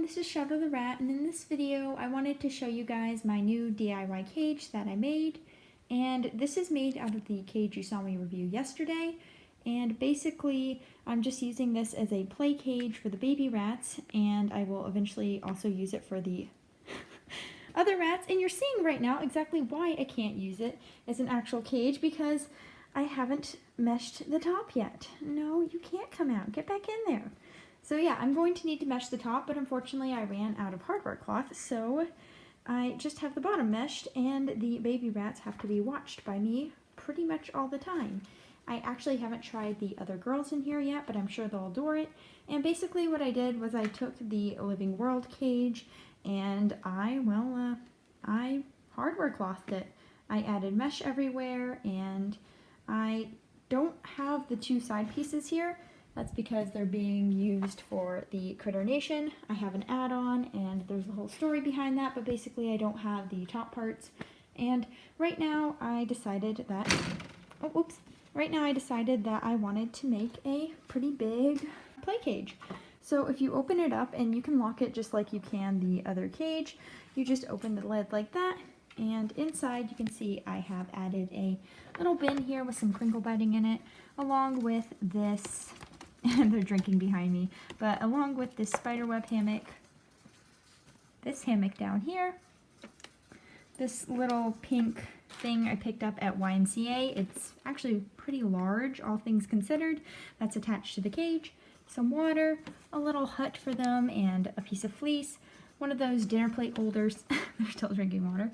this is Shadow the Rat, and in this video I wanted to show you guys my new DIY cage that I made. And this is made out of the cage you saw me review yesterday. And basically I'm just using this as a play cage for the baby rats, and I will eventually also use it for the other rats. And you're seeing right now exactly why I can't use it as an actual cage, because I haven't meshed the top yet. No, you can't come out. Get back in there. So yeah, I'm going to need to mesh the top, but unfortunately I ran out of hardware cloth, so I just have the bottom meshed, and the baby rats have to be watched by me pretty much all the time. I actually haven't tried the other girls in here yet, but I'm sure they'll adore it. And basically what I did was I took the Living World cage and I hardware clothed it. I added mesh everywhere, and I don't have the two side pieces here. That's because they're being used for the Critter Nation. I have an add-on, and there's a whole story behind that, but basically I don't have the top parts. And right now I decided that, right now I decided that I wanted to make a pretty big play cage. So if you open it up, and you can lock it just like you can the other cage, you just open the lid like that, and inside you can see I have added a little bin here with some crinkle bedding in it, along with this, and they're drinking behind me, but along with this spiderweb hammock, this hammock down here, this little pink thing I picked up at YMCA. It's actually pretty large, all things considered. That's attached to the cage. Some water, a little hut for them, and a piece of fleece, one of those dinner plate holders. They're still drinking water.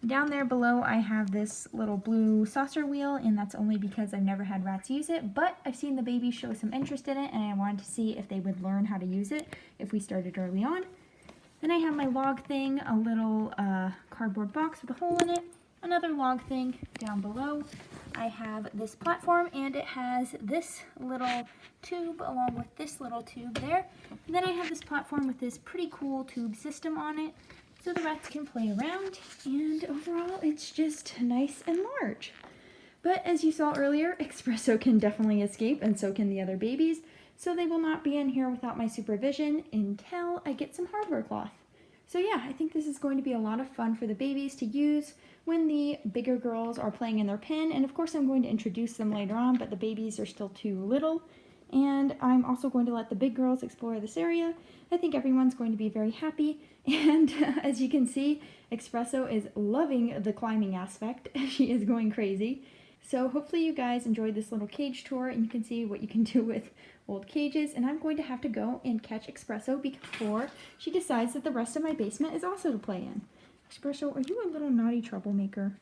Down there below I have this little blue saucer wheel, and that's only because I've never had rats use it, but I've seen the babies show some interest in it, and I wanted to see if they would learn how to use it if we started early on. Then I have my log thing, a little cardboard box with a hole in it, another log thing down below. I have this platform, and it has this little tube along with this little tube there. And then I have this platform with this pretty cool tube system on it, so the rats can play around, and overall it's just nice and large. But as you saw earlier, Espresso can definitely escape, and so can the other babies, so they will not be in here without my supervision until I get some hardware cloth. So yeah, I think this is going to be a lot of fun for the babies to use when the bigger girls are playing in their pen, and of course I'm going to introduce them later on, but the babies are still too little. And I'm also going to let the big girls explore this area. I think everyone's going to be very happy, and as you can see, Espresso is loving the climbing aspect. She is going crazy. So hopefully you guys enjoyed this little cage tour, and you can see what you can do with old cages. And I'm going to have to go and catch Espresso before she decides that the rest of my basement is also to play in. Espresso, are you a little naughty troublemaker?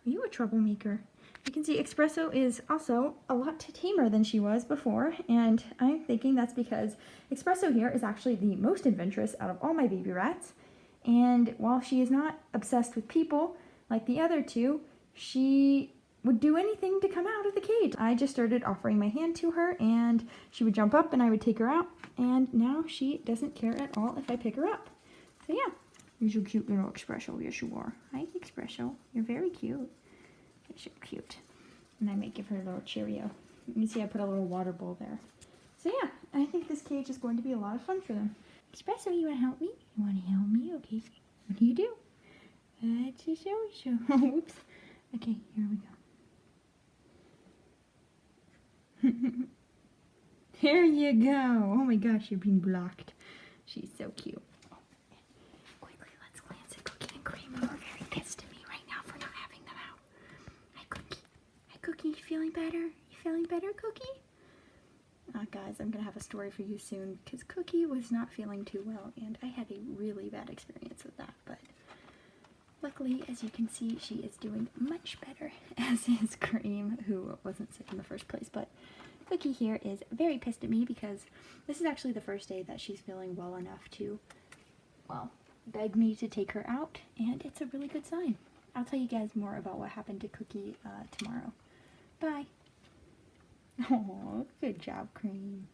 Are you a troublemaker? You can see Espresso is also a lot tamer than she was before, and I'm thinking that's because Espresso here is actually the most adventurous out of all my baby rats. And while she is not obsessed with people like the other two, she would do anything to come out of the cage. I just started offering my hand to her, and she would jump up and I would take her out, and now she doesn't care at all if I pick her up. So yeah, you're so cute, little Espresso. Yes, you are. Hi, Espresso. You're very cute. Yes, you're cute. And I might give her a little Cheerio. You can see I put a little water bowl there. So yeah, I think this cage is going to be a lot of fun for them. Espresso, you want to help me? You want to help me? Okay. What do you do? Whoops. Okay, here we go. There you go. Oh my gosh, you're being blocked. She's so cute. Quickly, let's glance at Cookie and Cream, who are very pissed at me right now for not having them out. Hi, Cookie. Hi, Cookie. You feeling better? You feeling better, Cookie? Guys, I'm going to have a story for you soon, because Cookie was not feeling too well, and I had a really bad experience with that, but luckily, as you can see, she is doing much better, as is Cream, who wasn't sick in the first place. But Cookie here is very pissed at me because this is actually the first day that she's feeling well enough to, well, beg me to take her out, and it's a really good sign. I'll tell you guys more about what happened to Cookie tomorrow. Bye. Oh, good job, Cream.